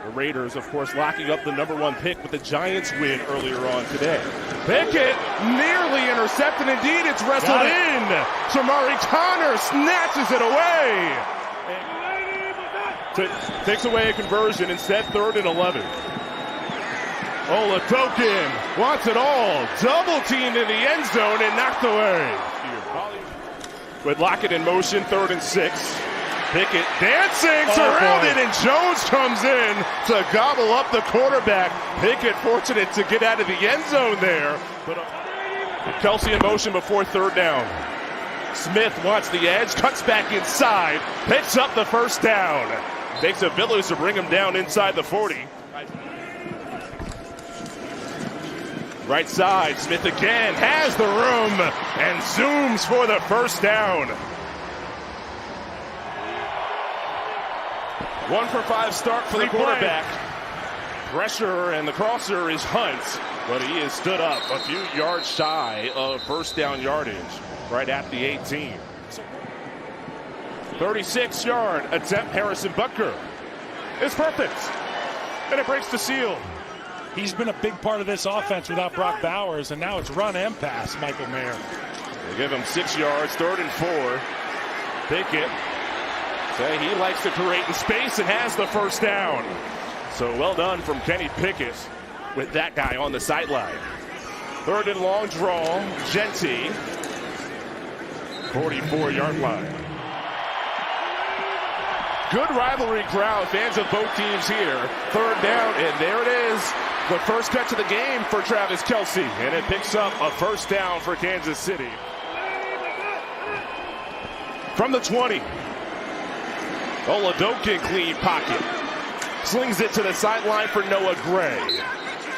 The Raiders, of course, locking up the #1 pick with the Giants win earlier on today. Pickett nearly intercepted. Indeed, it's wrestled in. Shamari Connor snatches it away. Takes away a conversion. Instead, 3rd and 11. Olatokin wants it all. Double teamed in the end zone and knocked away. With Lockett in motion, 3rd and 6. Pickett dancing, surrounded, and Jones comes in to gobble up the quarterback. Pickett fortunate to get out of the end zone there. But Kelsey in motion before 3rd down. Smith wants the edge, cuts back inside, picks up the 1st down. Takes a village to bring him down inside the 40. Right side, Smith again has the room and zooms for the 1st down. 1 for 5 start for the quarterback. Pressure, and the crosser is Hunt, but he is stood up a few yards shy of 1st down yardage, right at the 18. 36-yard attempt. Harrison Butker is perfect, and it breaks the seal. He's been a big part of this offense without Brock Bowers, and now it's run and pass, Michael Mayer. They give him 6 yards, 3rd and 4. Pickett. Say he likes to create in space and has the 1st down. So well done from Kenny Pickett with that guy on the sideline. 3rd and long draw. Genty. 44-yard line. Good rivalry crowd. Fans of both teams here. 3rd down, and there it is. The first catch of the game for Travis Kelce. And it picks up a 1st down for Kansas City. From the 20. Oladokin clean pocket. Slings it to the sideline for Noah Gray.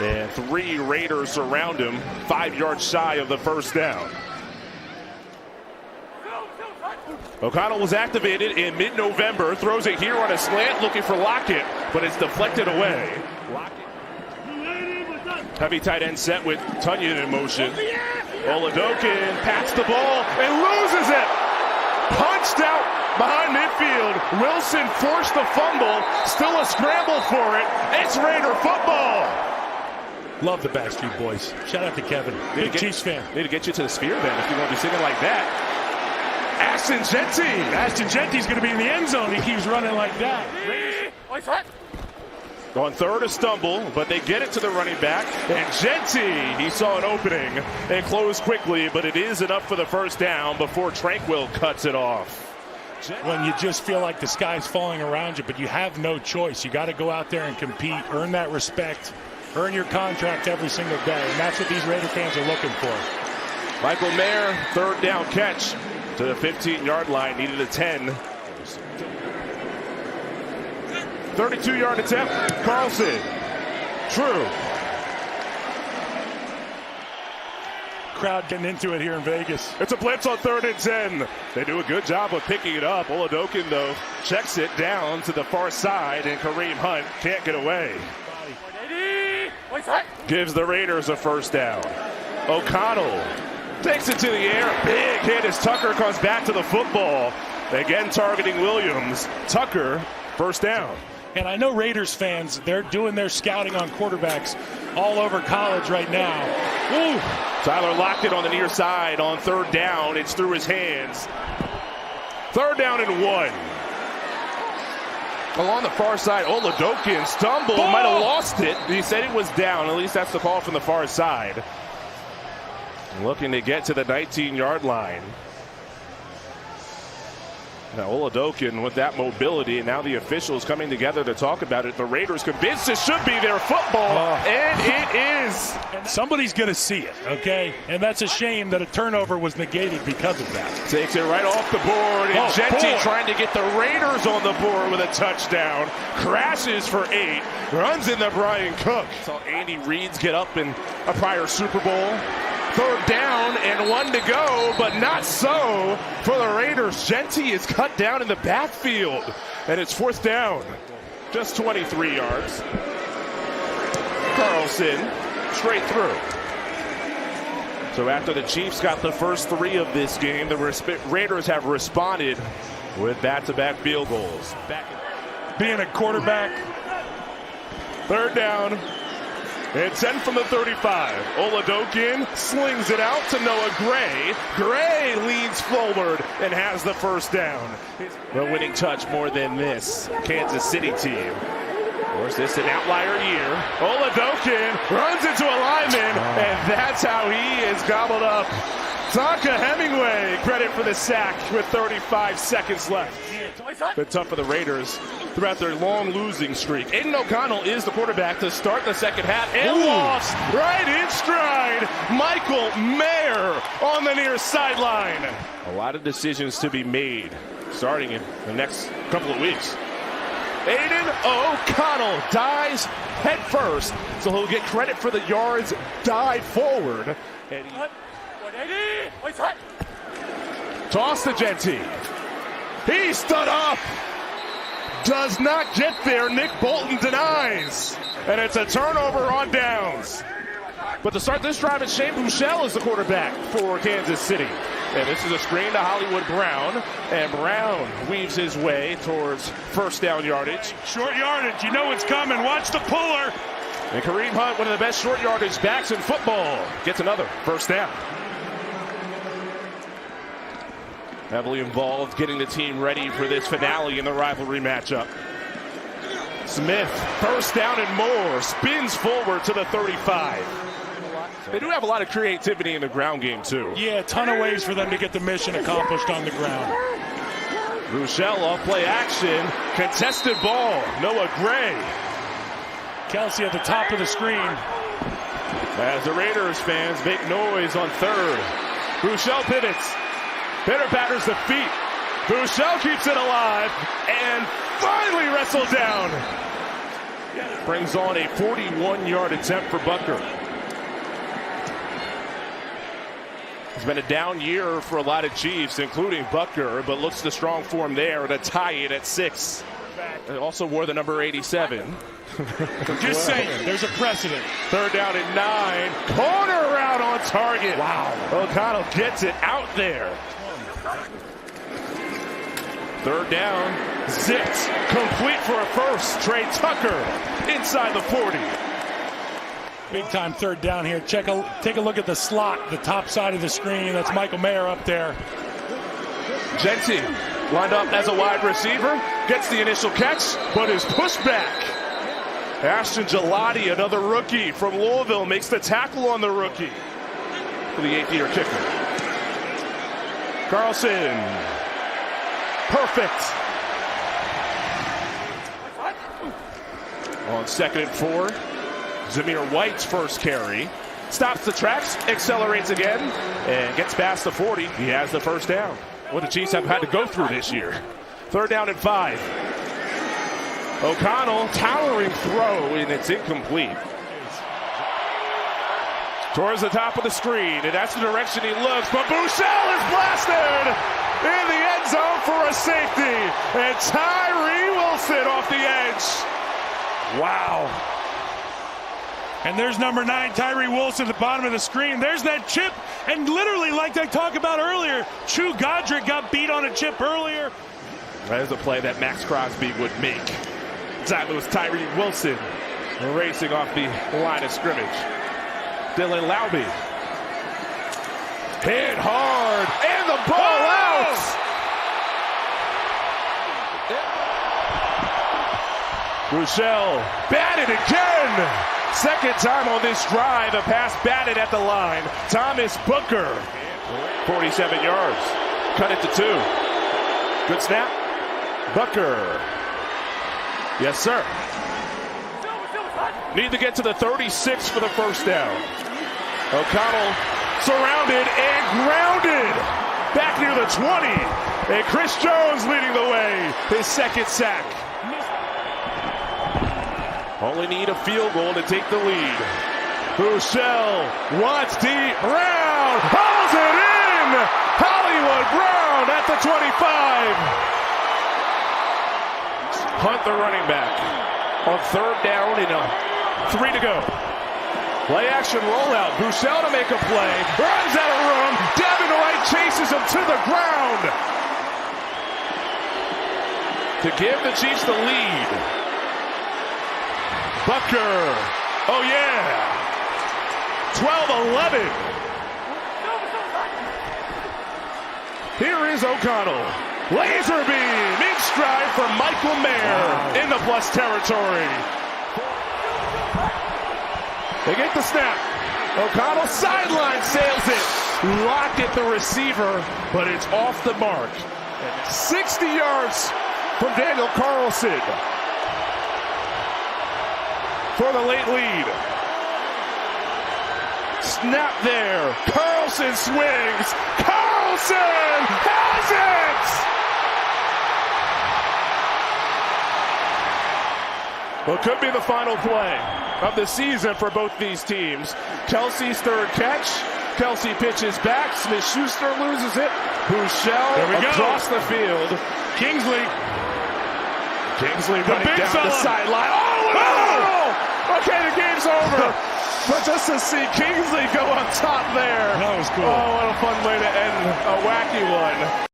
And 3 Raiders surround him, 5 yards shy of the 1st down. O'Connell was activated in mid-November. Throws it here on a slant looking for Lockett, but it's deflected away. Heavy tight end set with Tunyon in motion. Oladokin pats the ball and loses it. Punched out behind midfield. Wilson forced the fumble. Still a scramble for it. It's Raider football. Love the Backstreet Boys. Shout out to Kevin. Big Chiefs fan. Need to get you to the sphere then if you want to be singing like that. Ashton Genty's going to be in the end zone. He keeps running like that. On 3rd, a stumble, but they get it to the running back. And Genty, he saw an opening and closed quickly, but it is enough for the 1st down before Tranquil cuts it off. When you just feel like the sky's falling around you, but you have no choice. You got to go out there and compete, earn that respect, earn your contract every single day. And that's what these Raider fans are looking for. Michael Mayer, 3rd down catch to the 15-yard line, needed a 10. 32-yard attempt, Carlson. True. Crowd getting into it here in Vegas. It's a blitz on 3rd and 10. They do a good job of picking it up. Oladokin, though, checks it down to the far side, and Kareem Hunt can't get away. Gives the Raiders a 1st down. O'Connell takes it to the air. Big hit as Tucker comes back to the football. Again targeting Williams. Tucker, 1st down. And I know Raiders fans, they're doing their scouting on quarterbacks all over college right now. Ooh. Tyler Lockett on the near side on 3rd down. It's through his hands. 3rd down and 1. Along the far side, Oladokin stumbled, might have lost it. He said it was down. At least that's the call from the far side. Looking to get to the 19-yard line. Now Oladokin with that mobility, and now the officials coming together to talk about it. The Raiders convinced this should be their football, and it is. Somebody's going to see it, okay? And that's a shame that a turnover was negated because of that. Takes it right off the board, and Genty trying to get the Raiders on the board with a touchdown. Crashes for 8, runs into Brian Cook. Saw Andy Reid's get up in a prior Super Bowl. 3rd down and 1 to go, but not so for the Raiders. Genty is cut down in the backfield, and it's 4th down. Just 23 yards. Carlson straight through. So after the Chiefs got the first 3 of this game, the Raiders have responded with back-to-back field goals. Being a quarterback, Third down. And 10 from the 35. Oladokin slings it out to Noah Gray. Gray leans forward and has the first down. The winning touch more than this Kansas City team. Of course, this is an outlier year. Oladokin runs into a lineman, and that's how he is gobbled up. Tonka Hemingway, credit for the sack with 35 seconds left. Been tough for the Raiders throughout their long losing streak. Aiden O'Connell is the quarterback to start the second half and lost right in stride. Michael Mayer on the near sideline. A lot of decisions to be made starting in the next couple of weeks. Aiden O'Connell dives head first, so he'll get credit for the yards dive forward. And toss to Genty. He stood up. Does not get there. Nick Bolton denies. And it's a turnover on downs. But to start this drive, it's Shane Buechele is the quarterback for Kansas City. And this is a screen to Hollywood Brown. And Brown weaves his way towards first down yardage. Short yardage. You know it's coming. Watch the puller. And Kareem Hunt, one of the best short yardage backs in football, gets another first down. Heavily involved getting the team ready for this finale in the rivalry matchup. Smith, first down and more, spins forward to the 35. They do have a lot of creativity in the ground game, too. Yeah, a ton of ways for them to get the mission accomplished on the ground. Buechele off play action, contested ball, Noah Gray. Kelsey at the top of the screen. As the Raiders fans make noise on third. Buechele pivots. Pitter batters the feet. Buechele keeps it alive and finally wrestled down. Brings on a 41-yard attempt for Butker. It's been a down year for a lot of Chiefs, including Butker, but looks to strong form there to tie it at 6. It also wore the number 87. Just saying, there's a precedent. Third down and 9. Corner route on target. Wow. O'Connell gets it out there. Third down, zipped, complete for a first. Trey Tucker inside the 40. Big time third down here. Take a look at the slot, the top side of the screen. That's Michael Mayer up there. Genty lined up as a wide receiver, gets the initial catch, but is pushed back. Ashton Gelati, another rookie from Louisville, makes the tackle on the rookie for the 8th-year kicker. Carlson, perfect. On 2nd and 4, Zamir White's first carry. Stops the tracks, accelerates again, and gets past the 40. He has the first down. What the Chiefs have had to go through this year. Third down and 5. O'Connell, towering throw, and it's incomplete. Towards the top of the screen, and that's the direction he looks, but Buechele is blasted in the end zone for a safety, and Tyree Wilson off the edge. Wow. And there's number 9, Tyree Wilson at the bottom of the screen. There's that chip, and literally, like I talked about earlier, Chu Godric got beat on a chip earlier. That is a play that Max Crosby would make. That was Tyree Wilson racing off the line of scrimmage. Dylan Laube hit hard, and the ball out. Buechele batted again. Second time on this drive, a pass batted at the line. Thomas Booker, 47 yards. Cut it to 2. Good snap. Booker. Yes, sir. Need to get to the 36 for the first down. O'Connell surrounded and grounded. Back near the 20. And Chris Jones leading the way. His second sack. Only need a field goal to take the lead. Buechele wants deep. Brown hauls it in. Hollywood Brown at the 25. Hunt, the running back, on third down and 3 to go. Play action rollout. Buechele to make a play. Runs out of room. Devin White chases him to the ground to give the Chiefs the lead. Bucker. Oh, yeah. 12-11. Here is O'Connell. Laser beam in stride for Michael Mayer in the plus territory. They get the snap. O'Connell sideline sails it. Lockett the receiver, but it's off the mark. 60 yards from Daniel Carlson for the late lead. Snap there. Carlson swings. Carlson has it! Well, it could be the final play of the season for both these teams. Kelsey's third catch. Kelsey pitches back. Smith-Schuster loses it. Bouchel across the field. Kingsley running down the sideline. Oh! Okay, the game's over. But just to see Kingsley go on top there. That was cool. Oh, what a fun way to end a wacky one.